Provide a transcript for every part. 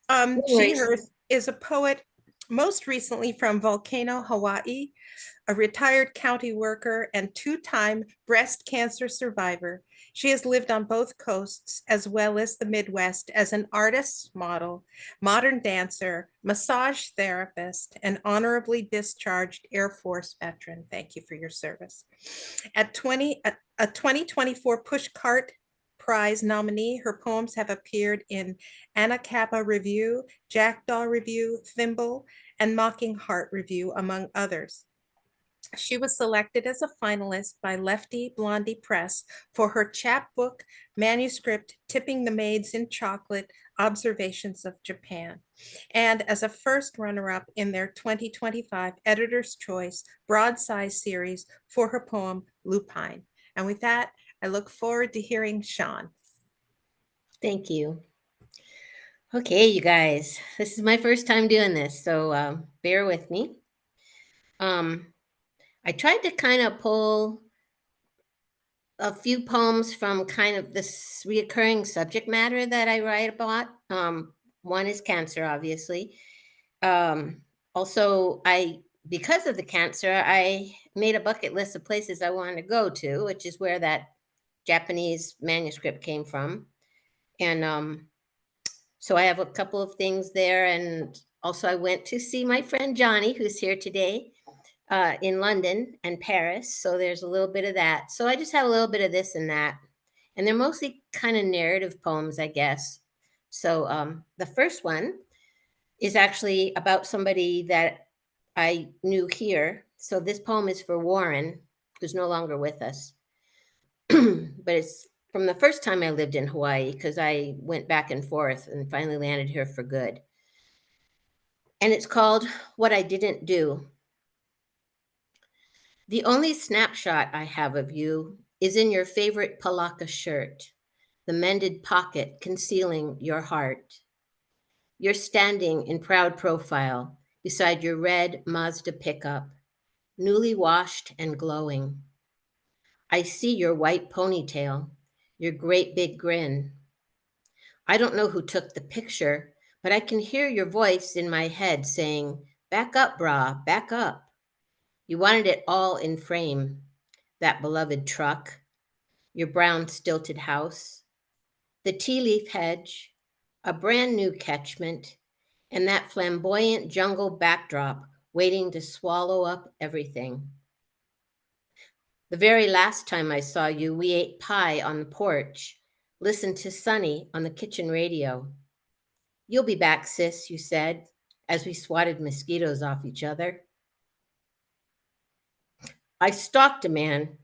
No She, worries. her is a poet, most recently from Volcano, Hawaii, a retired county worker and two-time breast cancer survivor. She has lived on both coasts as well as the Midwest as an artist, model, modern dancer, massage therapist, and honorably discharged Air Force veteran. Thank you for your service. A 2024 Pushcart Prize nominee, her poems have appeared in Anacapa Review, Jackdaw Review, Thimble, and Mocking Heart Review, among others. She was selected as a finalist by Lefty Blondie Press for her chapbook manuscript, Tipping the Maids in Chocolate, Observations of Japan, and as a first runner-up in their 2025 Editor's Choice Broadside Series for her poem, Lupine. And with that, I look forward to hearing Shaun. Thank you. Okay, you guys, this is my first time doing this, so bear with me. I tried to kind of pull a few poems from kind of this reoccurring subject matter that I write about. One is cancer, obviously. Also, because of the cancer, I made a bucket list of places I wanted to go to, which is where that Japanese manuscript came from. And so I have a couple of things there. And also I went to see my friend Johnny, who's here today, in London and Paris. So there's a little bit of that. So I just have a little bit of this and that. And they're mostly kind of narrative poems, I guess. So the first one is actually about somebody that I knew here. So this poem is for Warren, who's no longer with us. But it's from the first time I lived in Hawaii, because I went back and forth and finally landed here for good. And it's called What I Didn't Do. The only snapshot I have of you is in your favorite palaka shirt, the mended pocket concealing your heart. You're standing in proud profile beside your red Mazda pickup, newly washed and glowing. I see your white ponytail, your great big grin. I don't know who took the picture, but I can hear your voice in my head saying, "Back up, brah, back up." You wanted it all in frame. That beloved truck, your brown stilted house, the tea leaf hedge, a brand new catchment, and that flamboyant jungle backdrop waiting to swallow up everything. The very last time I saw you, we ate pie on the porch, listened to Sunny on the kitchen radio. "You'll be back, sis," you said, as we swatted mosquitoes off each other. I stalked a man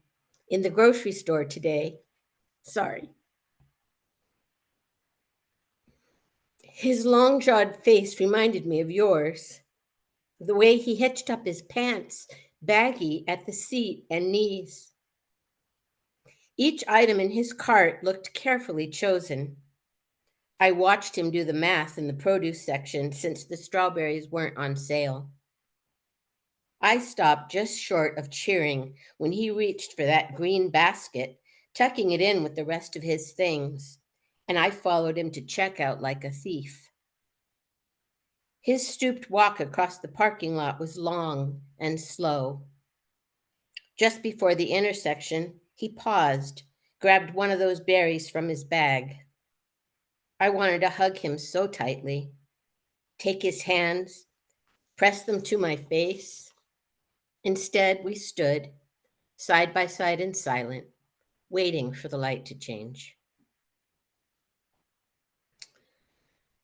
in the grocery store today. Sorry. His long-jawed face reminded me of yours. The way he hitched up his pants, baggy at the seat and knees. Each item in his cart looked carefully chosen. I watched him do the math in the produce section since the strawberries weren't on sale. I stopped just short of cheering when he reached for that green basket, tucking it in with the rest of his things, and I followed him to checkout like a thief. His stooped walk across the parking lot was long and slow. Just before the intersection, he paused, grabbed one of those berries from his bag. I wanted to hug him so tightly, take his hands, press them to my face. Instead, we stood, side by side and silent, waiting for the light to change.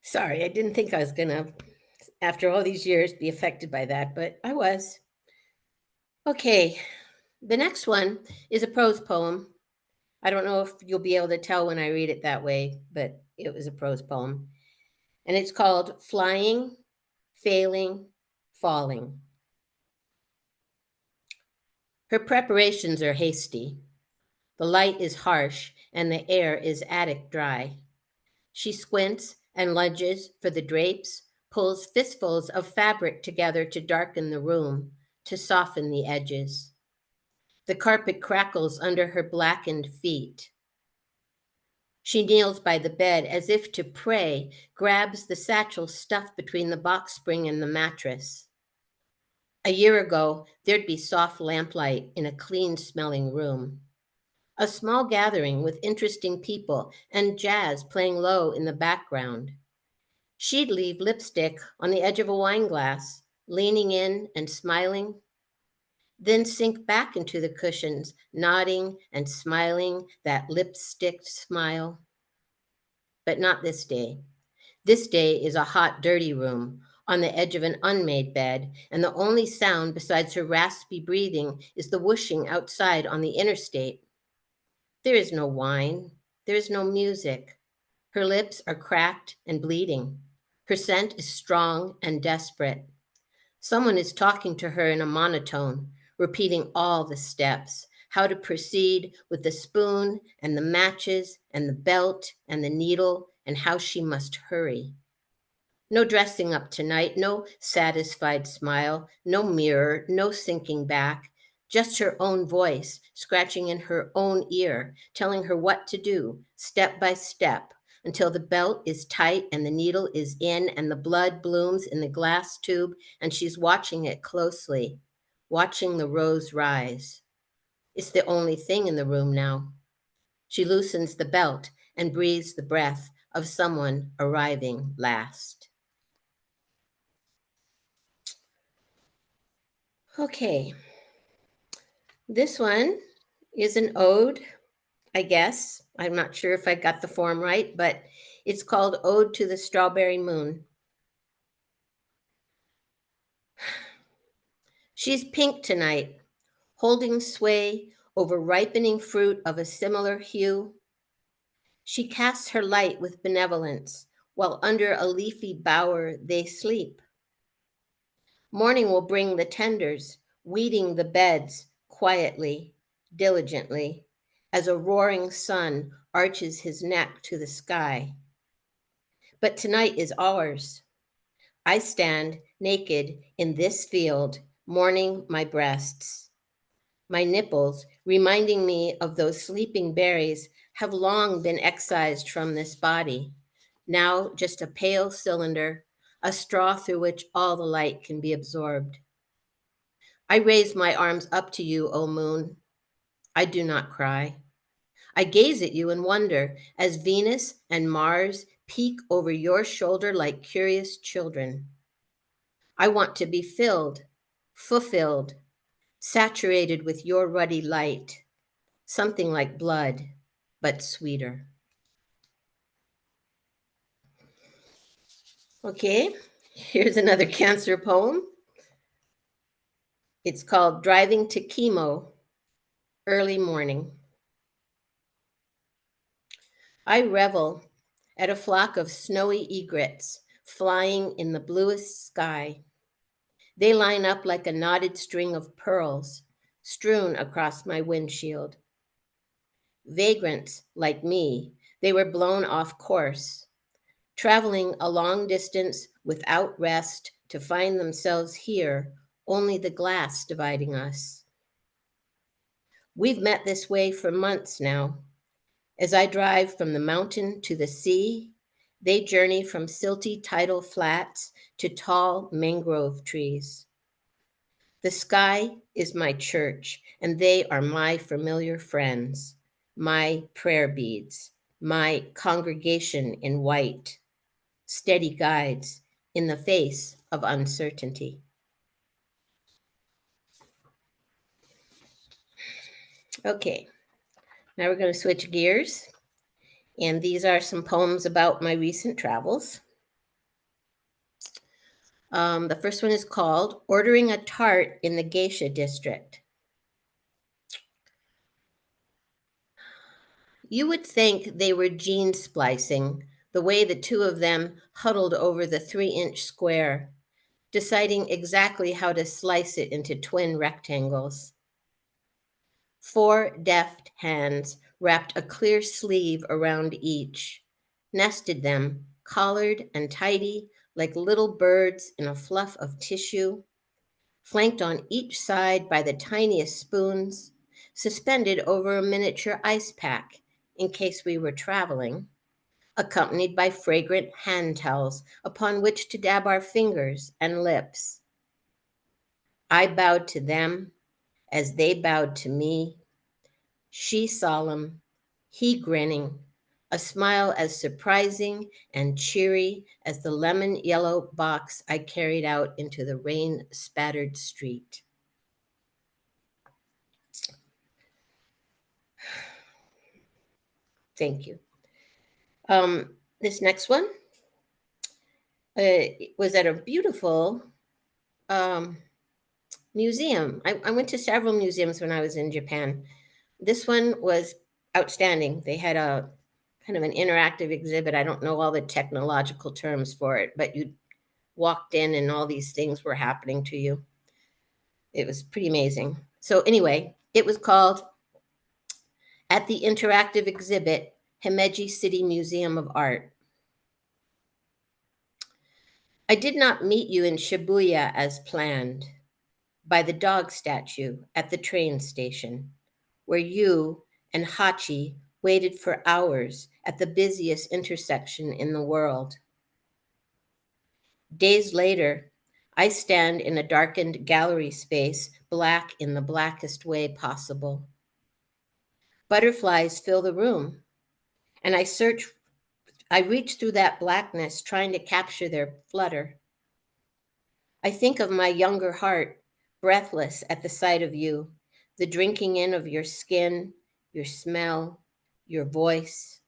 Sorry, I didn't think I was going to, after all these years, be affected by that, but I was. Okay, the next one is a prose poem. I don't know if you'll be able to tell when I read it that way, but it was a prose poem. And it's called Flying, Failing, Falling. Her preparations are hasty. The light is harsh and the air is attic dry. She squints and lunges for the drapes, pulls fistfuls of fabric together to darken the room, to soften the edges. The carpet crackles under her blackened feet. She kneels by the bed as if to pray, grabs the satchel stuffed between the box spring and the mattress. A year ago, there'd be soft lamplight in a clean smelling room. A small gathering with interesting people and jazz playing low in the background. She'd leave lipstick on the edge of a wine glass, leaning in and smiling, then sink back into the cushions, nodding and smiling that lipstick smile. But not this day. This day is a hot, dirty room on the edge of an unmade bed, and the only sound besides her raspy breathing is the whooshing outside on the interstate. There is no wine. There is no music. Her lips are cracked and bleeding. Her scent is strong and desperate. Someone is talking to her in a monotone, repeating all the steps, how to proceed with the spoon and the matches and the belt and the needle, and how she must hurry. No dressing up tonight, no satisfied smile, no mirror, no sinking back, just her own voice scratching in her own ear, telling her what to do, step by step, until the belt is tight and the needle is in and the blood blooms in the glass tube, and she's watching it closely, watching the rose rise. It's the only thing in the room now. She loosens the belt and breathes the breath of someone arriving last. Okay, this one is an ode, I guess. I'm not sure if I got the form right, but it's called Ode to the Strawberry Moon. She's pink tonight, holding sway over ripening fruit of a similar hue. She casts her light with benevolence, while under a leafy bower they sleep. Morning will bring the tenders, weeding the beds quietly, diligently, as a roaring sun arches his neck to the sky. But tonight is ours. I stand naked in this field, mourning my breasts. My nipples, reminding me of those sleeping berries, have long been excised from this body. Now just a pale cylinder, a straw through which all the light can be absorbed. I raise my arms up to you, O moon. I do not cry. I gaze at you in wonder as Venus and Mars peek over your shoulder like curious children. I want to be filled, fulfilled, saturated with your ruddy light, something like blood, but sweeter. Okay, here's another Cancer poem. It's called Driving to Chemo, Early Morning. I revel at a flock of snowy egrets flying in the bluest sky. They line up like a knotted string of pearls strewn across my windshield. Vagrants like me, they were blown off course, traveling a long distance without rest to find themselves here, only the glass dividing us. We've met this way for months now. As I drive from the mountain to the sea, they journey from silty tidal flats to tall mangrove trees. The sky is my church, and they are my familiar friends, my prayer beads, my congregation in white, steady guides in the face of uncertainty. Okay, now we're going to switch gears. And these are some poems about my recent travels. The first one is called Ordering a Tart in the Geisha District. You would think they were gene splicing, the way the two of them huddled over the 3-inch square, deciding exactly how to slice it into twin rectangles. 4 deft hands wrapped a clear sleeve around each, nested them, collared and tidy, like little birds in a fluff of tissue, flanked on each side by the tiniest spoons, suspended over a miniature ice pack in case we were traveling, accompanied by fragrant hand towels upon which to dab our fingers and lips. I bowed to them as they bowed to me, she solemn, he grinning, a smile as surprising and cheery as the lemon yellow box I carried out into the rain spattered street. Thank you. This next one was at a beautiful um, museum. I went to several museums when I was in Japan. This one was outstanding. They had a kind of an interactive exhibit. I don't know all the technological terms for it, but you walked in and all these things were happening to you. It was pretty amazing. So, anyway, it was called At the Interactive Exhibit, Himeji City Museum of Art. I did not meet you in Shibuya as planned, by the dog statue at the train station, where you and Hachi waited for hours at the busiest intersection in the world. Days later, I stand in a darkened gallery space, black in the blackest way possible. Butterflies fill the room, and I reach through that blackness, trying to capture their flutter. I think of my younger heart, breathless at the sight of you, the drinking in of your skin, your smell, your voice.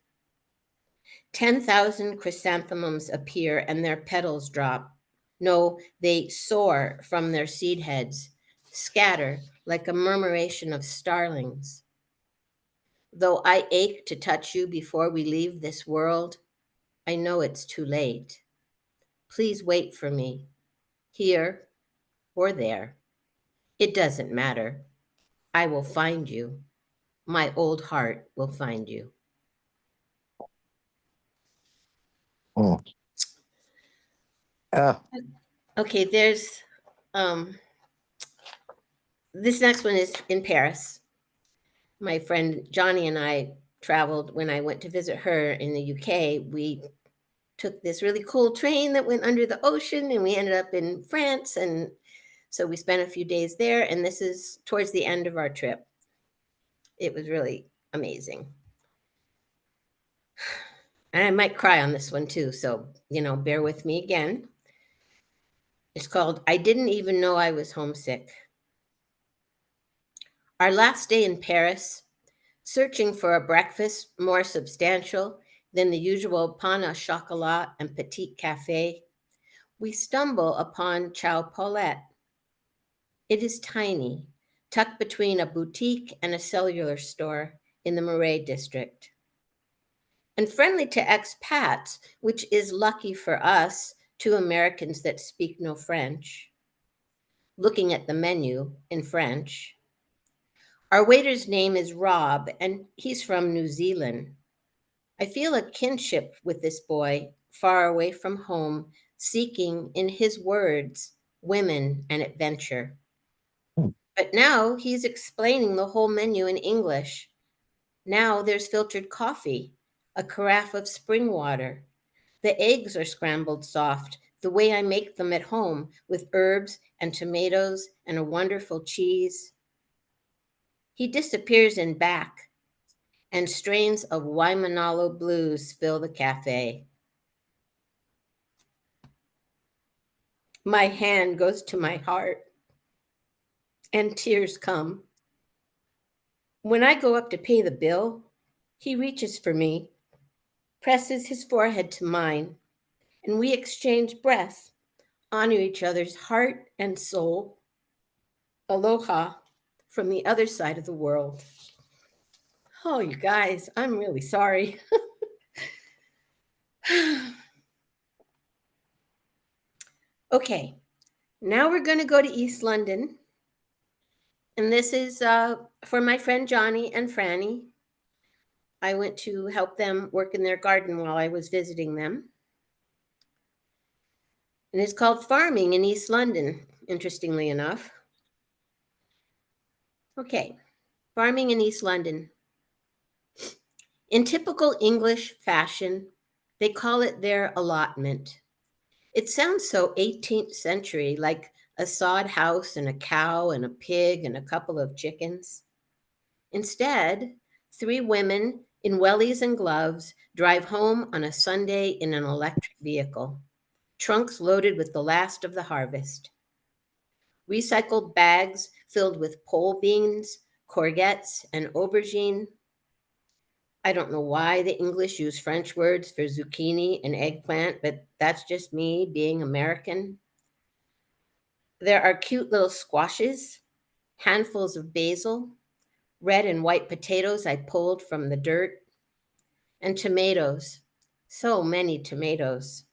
10,000 chrysanthemums appear and their petals drop. No, they soar from their seed heads, scatter like a murmuration of starlings. Though I ache to touch you before we leave this world, I know it's too late. Please wait for me, here or there. It doesn't matter. I will find you. My old heart will find you. Mm. Yeah. Okay, there's this next one is in Paris. My friend Johnny and I traveled when I went to visit her in the UK. We took this really cool train that went under the ocean and we ended up in France. And so we spent a few days there. And this is towards the end of our trip. It was really amazing. And I might cry on this one too. So, bear with me again. It's called I Didn't Even Know I Was Homesick. Our last day in Paris, searching for a breakfast more substantial than the usual pain au chocolat and petit café, we stumble upon Chow Paulette. It is tiny, tucked between a boutique and a cellular store in the Marais district. And friendly to expats, which is lucky for us, two Americans that speak no French. Looking at the menu in French. Our waiter's name is Rob, and he's from New Zealand. I feel a kinship with this boy, far away from home, seeking, in his words, women and adventure. Hmm. But now he's explaining the whole menu in English. Now there's filtered coffee, a carafe of spring water. The eggs are scrambled soft, the way I make them at home, with herbs and tomatoes and a wonderful cheese. He disappears in back, and strains of Waimanalo blues fill the cafe. My hand goes to my heart, and tears come. When I go up to pay the bill, he reaches for me, presses his forehead to mine, and we exchange breath, honor each other's heart and soul. Aloha from the other side of the world. Oh, you guys, I'm really sorry. Okay, now we're going to go to East London. And this is for my friend Johnny and Franny. I went to help them work in their garden while I was visiting them. And it's called Farming in East London, interestingly enough. Okay, Farming in East London. In typical English fashion, they call it their allotment. It sounds so 18th century, like a sod house and a cow and a pig and a couple of chickens. Instead, three women in wellies and gloves drive home on a Sunday in an electric vehicle, trunks loaded with the last of the harvest. Recycled bags filled with pole beans, courgettes, and aubergine. I don't know why the English use French words for zucchini and eggplant, but that's just me being American. There are cute little squashes, handfuls of basil, red and white potatoes I pulled from the dirt, and tomatoes. So many tomatoes.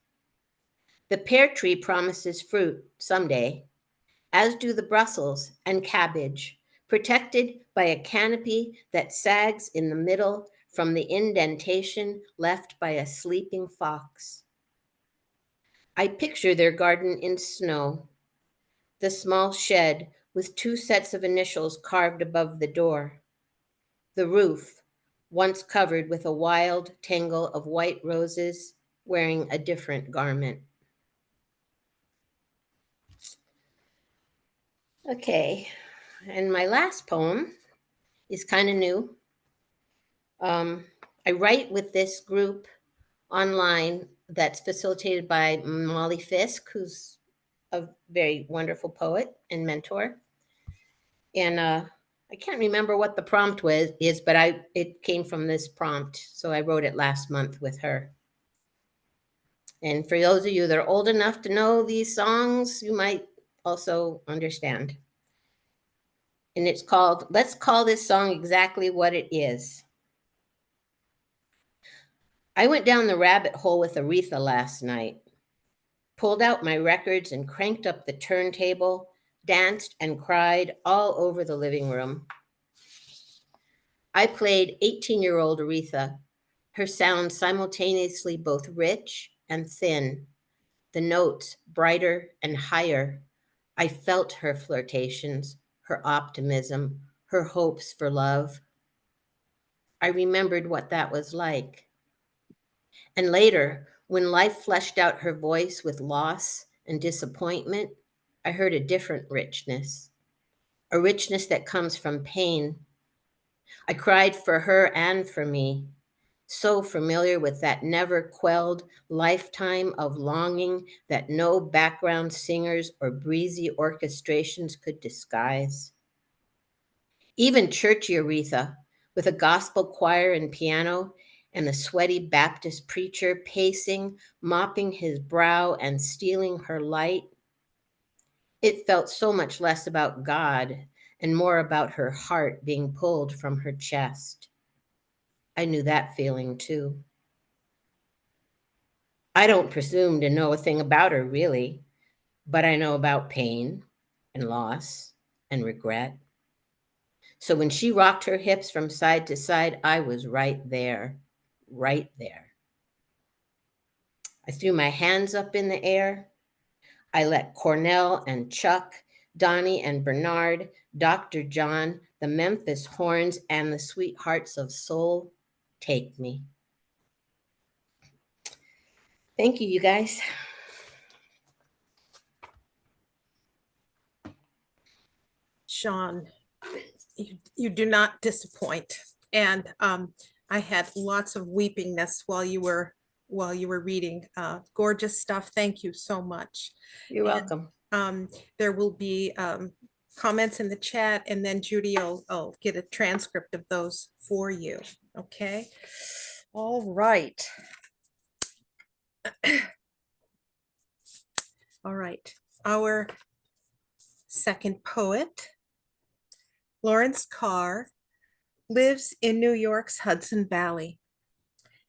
The pear tree promises fruit someday, as do the Brussels and cabbage, protected by a canopy that sags in the middle from the indentation left by a sleeping fox. I picture their garden in snow, the small shed with two sets of initials carved above the door, the roof, once covered with a wild tangle of white roses wearing a different garment. Okay, and my last poem is kind of new. I write with this group online that's facilitated by Molly Fisk, who's a very wonderful poet and mentor. And I can't remember what the prompt is, but it came from this prompt, so I wrote it last month with her. And for those of you that are old enough to know these songs, you might also understand. And it's called "Let's Call This Song Exactly What It Is." I went down the rabbit hole with Aretha last night, pulled out my records and cranked up the turntable, danced and cried all over the living room. I played 18-year-old Aretha, her sound simultaneously both rich and thin, the notes brighter and higher. I felt her flirtations, her optimism, her hopes for love. I remembered what that was like. And later, when life fleshed out her voice with loss and disappointment, I heard a different richness, a richness that comes from pain. I cried for her and for me, so familiar with that never quelled lifetime of longing that no background singers or breezy orchestrations could disguise. Even churchy Aretha, with a gospel choir and piano, and the sweaty Baptist preacher pacing, mopping his brow and stealing her light, it felt so much less about God and more about her heart being pulled from her chest. I knew that feeling too. I don't presume to know a thing about her, really, but I know about pain and loss and regret. So when she rocked her hips from side to side, I was right there, right there. I threw my hands up in the air. I let Cornell and Chuck, Donnie and Bernard, Dr. John, the Memphis Horns, and the Sweethearts of Soul take me. Thank you, you guys. Shaun, you do not disappoint. And I had lots of weepingness while you were reading. Gorgeous stuff. Thank you so much. You're welcome. There will be comments in the chat, and then Judy will get a transcript of those for you. Okay. All right. All right. Our second poet, Laurence Carr, lives in New York's Hudson Valley.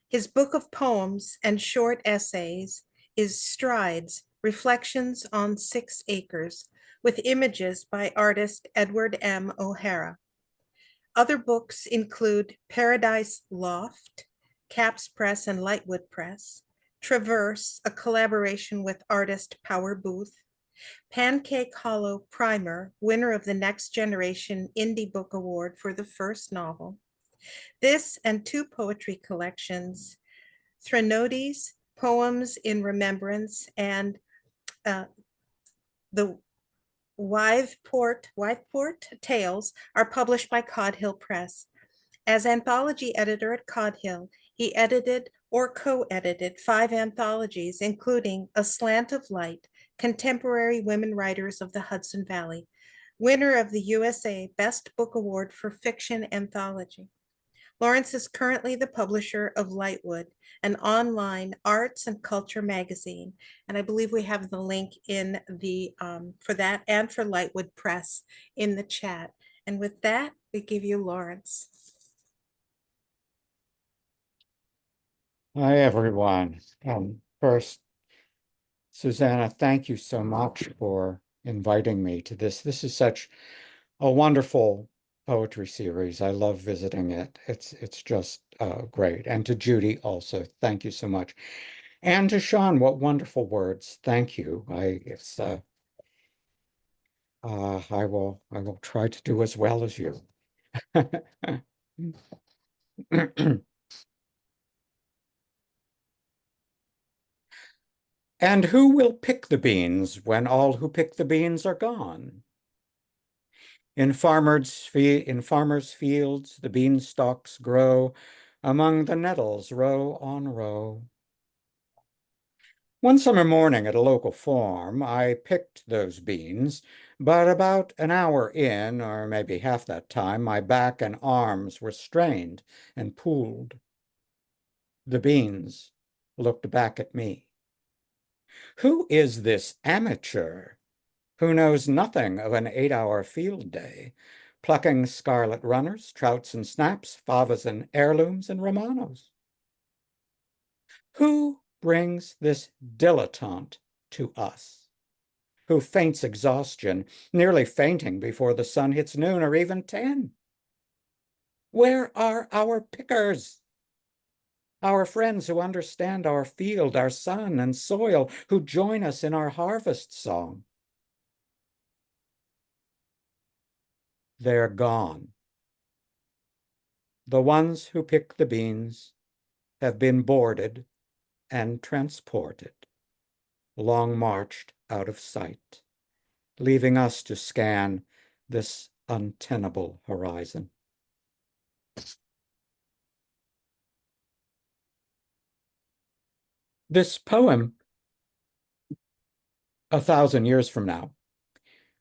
His book of poems and short essays is Strides, Reflections on 6 Acres, with images by artist Edward M. O'Hara. Other books include Paradise Loft, Caps Press and Lightwood Press, Traverse, a collaboration with artist Power Booth, Pancake Hollow Primer, winner of the Next Generation Indie Book Award for the first novel, This and two poetry collections, Threnodies, Poems in Remembrance, and uh, the Wiveport Tales, are published by Codhill Press. As anthology editor at Codhill, he edited or co-edited 5 anthologies, including A Slant of Light, Contemporary Women Writers of the Hudson Valley, winner of the USA Best Book Award for Fiction Anthology. Laurence is currently the publisher of Lightwood, an online arts and culture magazine. And I believe we have the link in the for that and for Lightwood Press in the chat. And with that, we give you Laurence. Hi, everyone. First, Susanna, thank you so much for inviting me to this. This is such a wonderful poetry series. I love visiting it. It's just great. And to Judy also, thank you so much. And to Shaun, what wonderful words. Thank you. I will try to do as well as you. And who will pick the beans when all who pick the beans are gone? In farmers' fields, the beanstalks grow among the nettles, row on row. One summer morning at a local farm, I picked those beans, but about an hour in, or maybe half that time, my back and arms were strained and pooled. The beans looked back at me. Who is this amateur who knows nothing of an 8-hour field day, plucking scarlet runners, trouts and snaps, favas and heirlooms and Romanos? Who brings this dilettante to us, who faints exhaustion, nearly fainting before the sun hits noon or even 10? Where are our pickers? Our friends who understand our field, our sun and soil, who join us in our harvest song? They're gone. The ones who pick the beans have been boarded and transported, long marched out of sight, leaving us to scan this untenable horizon. This poem, 1,000 years from now,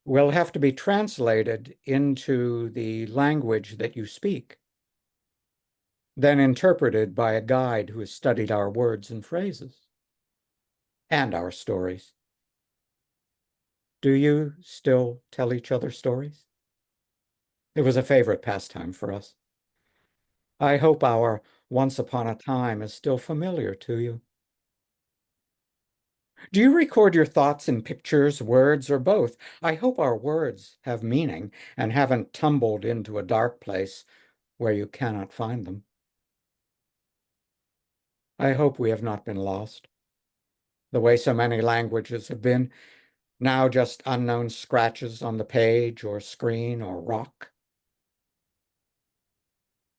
will have to be translated into the language that you speak, then interpreted by a guide who has studied our words and phrases and our stories. Do you still tell each other stories? It was a favorite pastime for us. I hope our once upon a time is still familiar to you. Do you record your thoughts in pictures, words, or both? I hope our words have meaning and haven't tumbled into a dark place where you cannot find them. I hope we have not been lost, the way so many languages have been, now just unknown scratches on the page or screen or rock.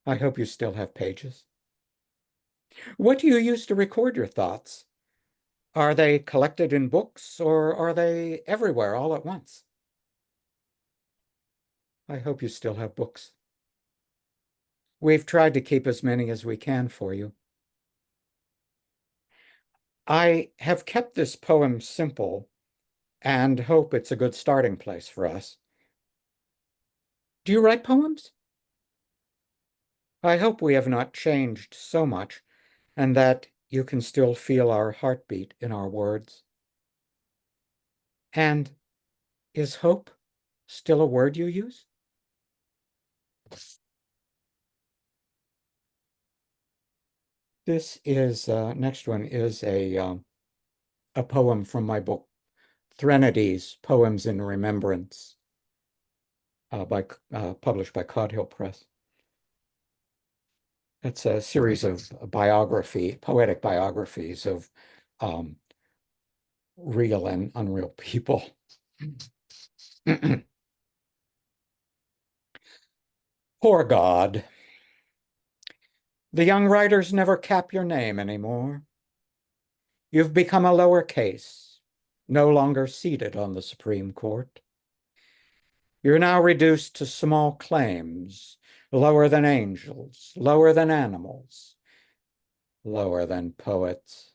I hope you still have pages. What do you use to record your thoughts? Are they collected in books or are they everywhere all at once? I hope you still have books. We've tried to keep as many as we can for you. I have kept this poem simple and hope it's a good starting place for us. Do you write poems? I hope we have not changed so much and that you can still feel our heartbeat in our words. And is hope still a word you use? This is, next one is a poem from my book, Threnodies, Poems in Remembrance, published by Codhill Press. It's a series of poetic biographies of real and unreal people. Poor God, The young writers never cap your name anymore. You've become a lower case, no longer seated on the Supreme Court. You're now reduced to small claims, lower than angels, lower than animals, lower than poets.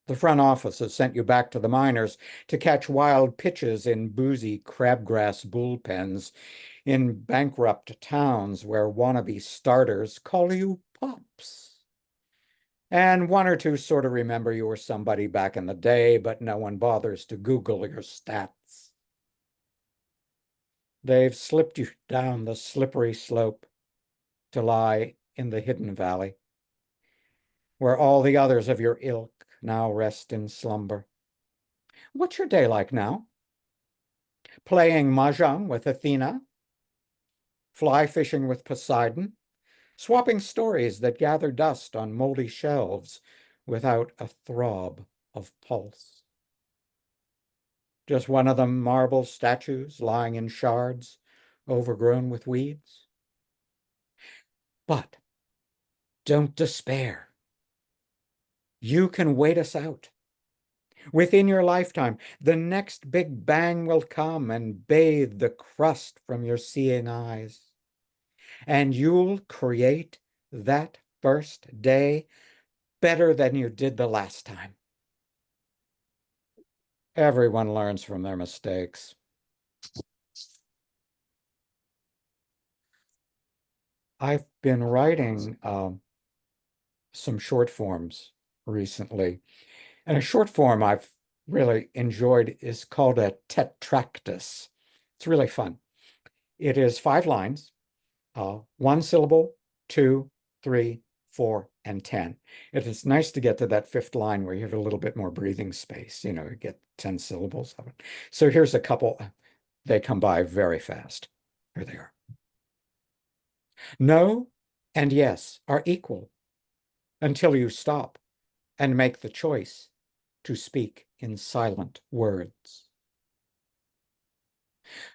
The front office has sent you back to the minors to catch wild pitches in boozy crabgrass bullpens in bankrupt towns where wannabe starters call you pops. And one or two sort of remember you were somebody back in the day, but no one bothers to Google your stats. They've slipped you down the slippery slope to lie in the hidden valley, where all the others of your ilk now rest in slumber. What's your day like now? Playing mahjong with Athena? Fly fishing with Poseidon? Swapping stories that gather dust on moldy shelves without a throb of pulse? Just one of them marble statues lying in shards, overgrown with weeds? But don't despair. You can wait us out. Within your lifetime, the next big bang will come and bathe the crust from your seeing eyes. And you'll create that first day better than you did the last time. Everyone learns from their mistakes. I've been writing some short forms recently. And a short form I've really enjoyed is called a tetractys. It's really fun. It is 5 lines, 1 syllable, 2, 3, 4, and 10. It is nice to get to that 5th line where you have a little bit more breathing space, you get 10 syllables of it. So here's a couple. They come by very fast. Here they are. No and yes are equal until you stop and make the choice to speak in silent words.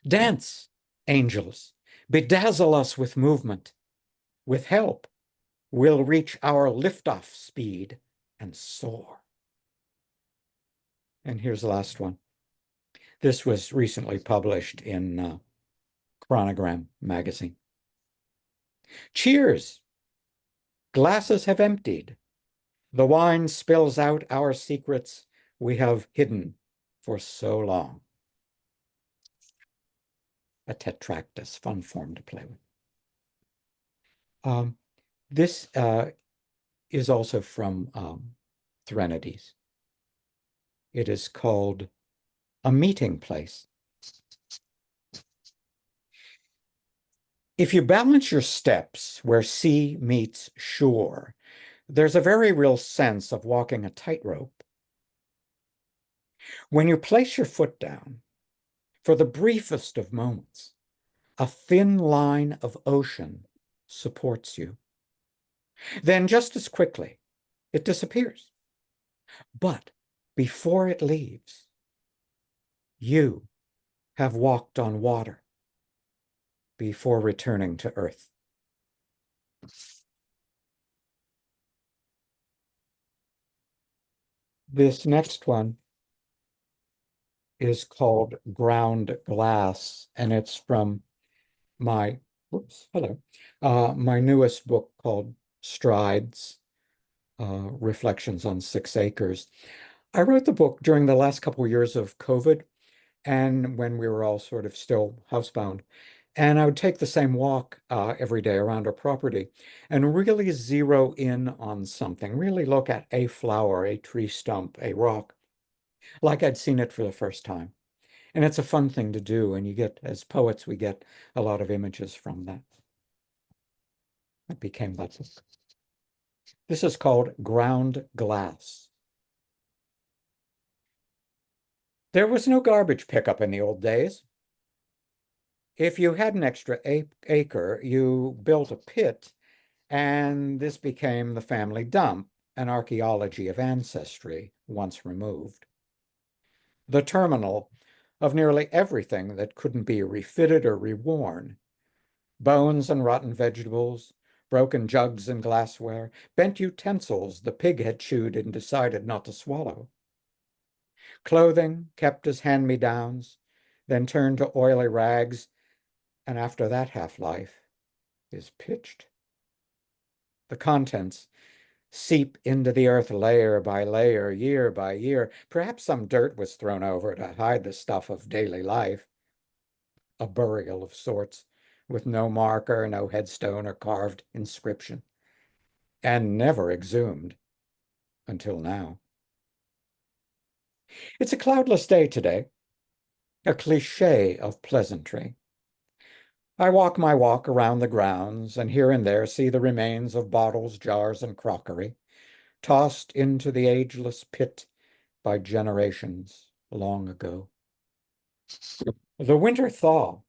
Dance, angels, bedazzle us with movement. With help, we'll reach our liftoff speed and soar. And here's the last one. This was recently published in Chronogram magazine. Cheers! Glasses have emptied. The wine spills out our secrets we have hidden for so long. A tetractys, fun form to play with. This is also from Threnodies. It is called A Meeting Place. If you balance your steps where sea meets shore, there's a very real sense of walking a tightrope. When you place your foot down, for the briefest of moments, a thin line of ocean supports you. Then just as quickly, it disappears. But before it leaves, you have walked on water before returning to Earth. This next one is called Ground Glass, and it's from my newest book called Strides, Reflections on 6 Acres. I wrote the book during the last couple of years of COVID and when we were all sort of still housebound. And I would take the same walk every day around our property and really zero in on something, really look at a flower, a tree stump, a rock, like I'd seen it for the first time. And it's a fun thing to do. And you get, as poets, we get a lot of images from that. It became that book. This is called Ground Glass. There was no garbage pickup in the old days. If you had an extra acre, you built a pit, and this became the family dump, an archaeology of ancestry once removed. The terminal of nearly everything that couldn't be refitted or reworn. Bones and rotten vegetables, broken jugs and glassware, bent utensils the pig had chewed and decided not to swallow. Clothing kept as hand-me-downs, then turned to oily rags, and after that half-life is pitched. The contents seep into the earth layer by layer, year by year. Perhaps some dirt was thrown over to hide the stuff of daily life. A burial of sorts, with no marker, no headstone or carved inscription, and never exhumed until now. It's a cloudless day today, a cliché of pleasantry. I walk my walk around the grounds and here and there see the remains of bottles, jars, and crockery, tossed into the ageless pit by generations long ago. The winter thaw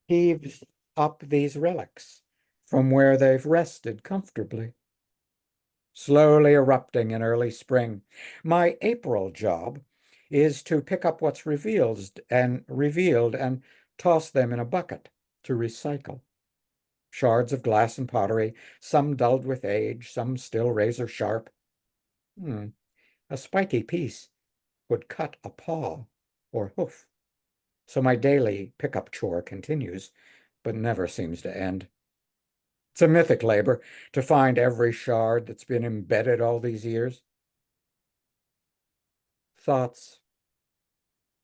heaves up these relics from where they've rested comfortably, slowly erupting in early spring. My April job is to pick up what's revealed and toss them in a bucket to recycle. Shards of glass and pottery, some dulled with age, some still razor sharp. A spiky piece would cut a paw or hoof. So my daily pickup chore continues, but never seems to end. It's a mythic labor to find every shard that's been embedded all these years. Thoughts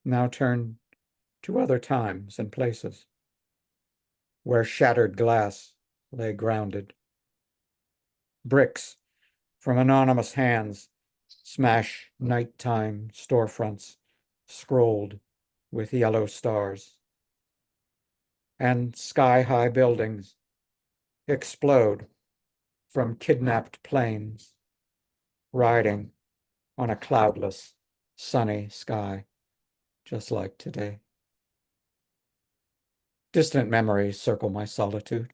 now turn to other times and places where shattered glass lay grounded. Bricks from anonymous hands smash nighttime storefronts scrolled with yellow stars. And sky-high buildings explode from kidnapped planes riding on a cloudless, sunny sky, just like today. Distant memories circle my solitude,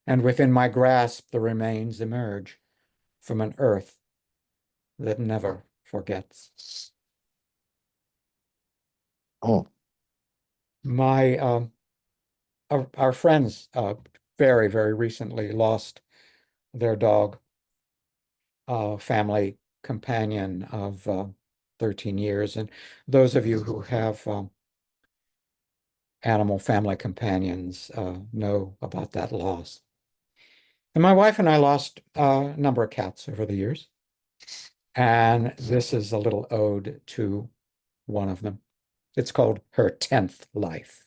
and within my grasp the remains emerge from an earth that never forgets. Oh, Our friends very, very recently lost their dog, family companion of 13 years. And those of you who have animal family companions know about that loss. And my wife and I lost a number of cats over the years. And this is a little ode to one of them. It's called Her 10th Life.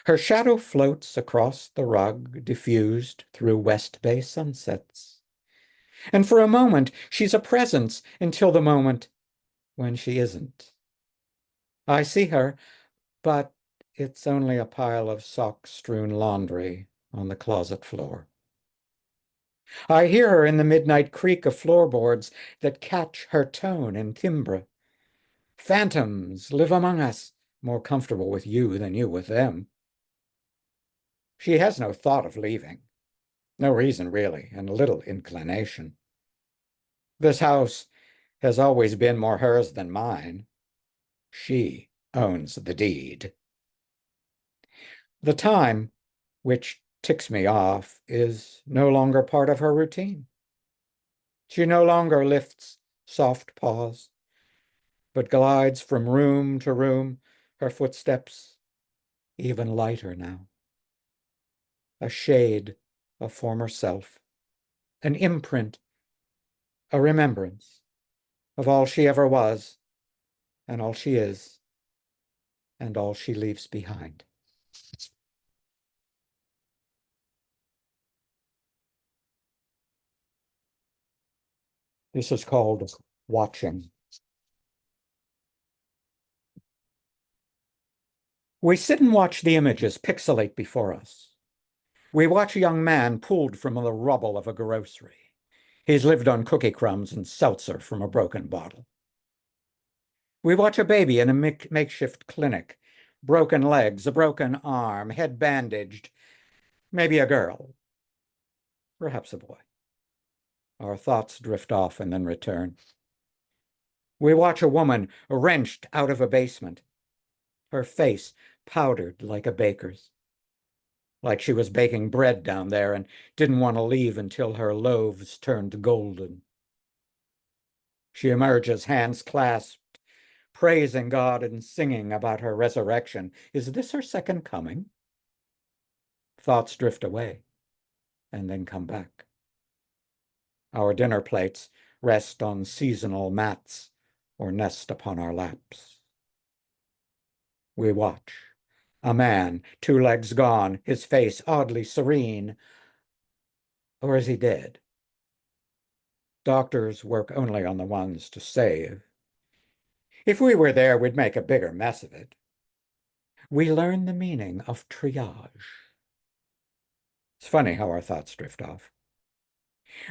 Her shadow floats across the rug, diffused through West Bay sunsets. And for a moment, she's a presence until the moment when she isn't. I see her, but it's only a pile of sock-strewn laundry on the closet floor. I hear her in the midnight creak of floorboards that catch her tone and timbre. Phantoms live among us, more comfortable with you than you with them. She has no thought of leaving. No reason, really, and little inclination. This house has always been more hers than mine. She owns the deed. The time, which ticks me off, is no longer part of her routine. She no longer lifts soft paws, but glides from room to room, her footsteps even lighter now. A shade of former self, an imprint, a remembrance of all she ever was, and all she is, and all she leaves behind. This is called watching. We sit and watch the images pixelate before us. We watch a young man pulled from the rubble of a grocery. He's lived on cookie crumbs and seltzer from a broken bottle. We watch a baby in a makeshift clinic, broken legs, a broken arm, head bandaged, maybe a girl, perhaps a boy. Our thoughts drift off and then return. We watch a woman wrenched out of a basement, her face powdered like a baker's. like she was baking bread down there and didn't want to leave until her loaves turned golden. She emerges, hands clasped, praising God and singing about her resurrection. Is this her second coming? Thoughts drift away and then come back. Our dinner plates rest on seasonal mats or nest upon our laps. We watch. A man, 2 legs gone, his face oddly serene. Or is he dead? Doctors work only on the ones to save. If we were there, we'd make a bigger mess of it. We learn the meaning of triage. It's funny how our thoughts drift off.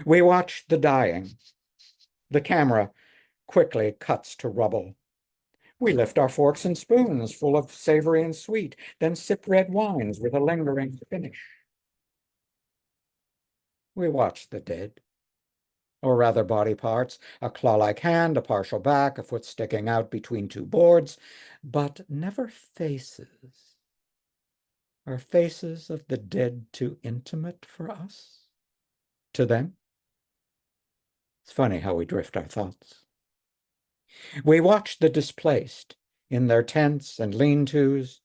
We watch the dying. The camera quickly cuts to rubble. We lift our forks and spoons full of savory and sweet, then sip red wines with a lingering finish. We watch the dead, or rather body parts, a claw-like hand, a partial back, a foot sticking out between 2 boards, but never faces. Are faces of the dead too intimate for us? To them? It's funny how we drift our thoughts. We watch the displaced in their tents and lean-tos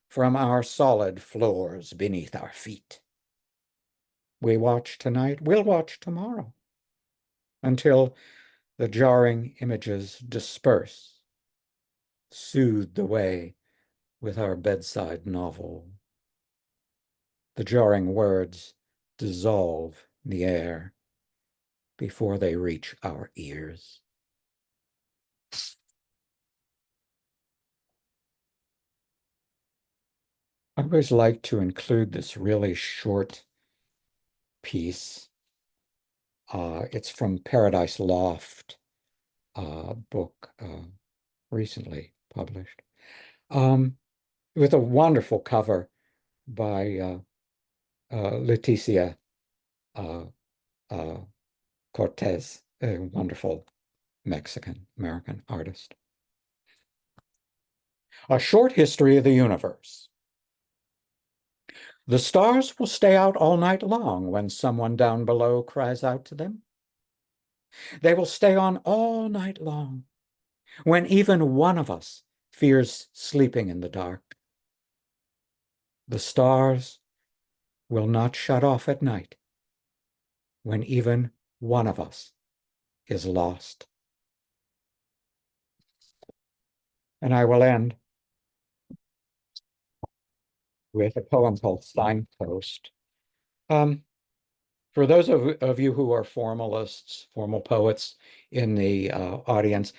from our solid floors beneath our feet. We watch tonight, we'll watch tomorrow, until the jarring images disperse, soothed away with our bedside novel. The jarring words dissolve in the air before they reach our ears. I always like to include this really short piece. It's from Paradise Loft, book recently published, with a wonderful cover by Leticia Cortez, a wonderful Mexican-American artist. A short history of the universe. The stars will stay out all night long when someone down below cries out to them. They will stay on all night long when even one of us fears sleeping in the dark. The stars will not shut off at night when even one of us is lost. And I will end with a poem called Signpost. For those of you who are formalists, formal poets in the audience,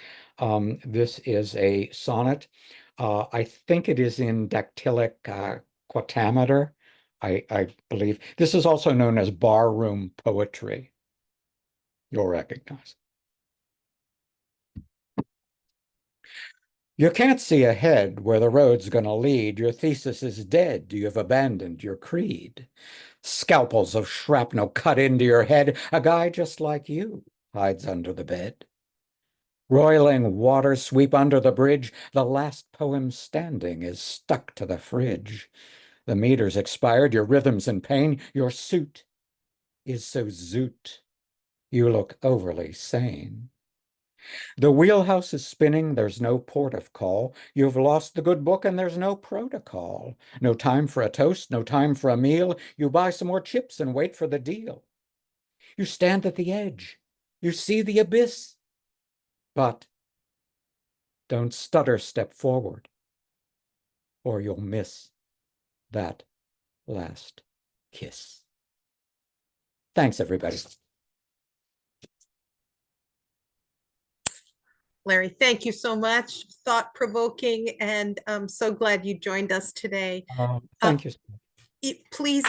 this is a sonnet. I think it is in dactylic quatermater, I believe. This is also known as barroom poetry. You'll recognize. You can't see ahead where the road's going to lead. Your thesis is dead. You've abandoned your creed. Scalpels of shrapnel cut into your head. A guy just like you hides under the bed. Roiling waters sweep under the bridge. The last poem standing is stuck to the fridge. The meter's expired. Your rhythm's in pain. Your suit is so zoot. You look overly sane. The wheelhouse is spinning, there's no port of call. You've lost the good book and there's no protocol. No time for a toast, no time for a meal. You buy some more chips and wait for the deal. You stand at the edge. You see the abyss. But don't stutter step forward or you'll miss that last kiss. Thanks, everybody. Larry, thank you so much. Thought-provoking, and I'm so glad you joined us today. Thank you. Please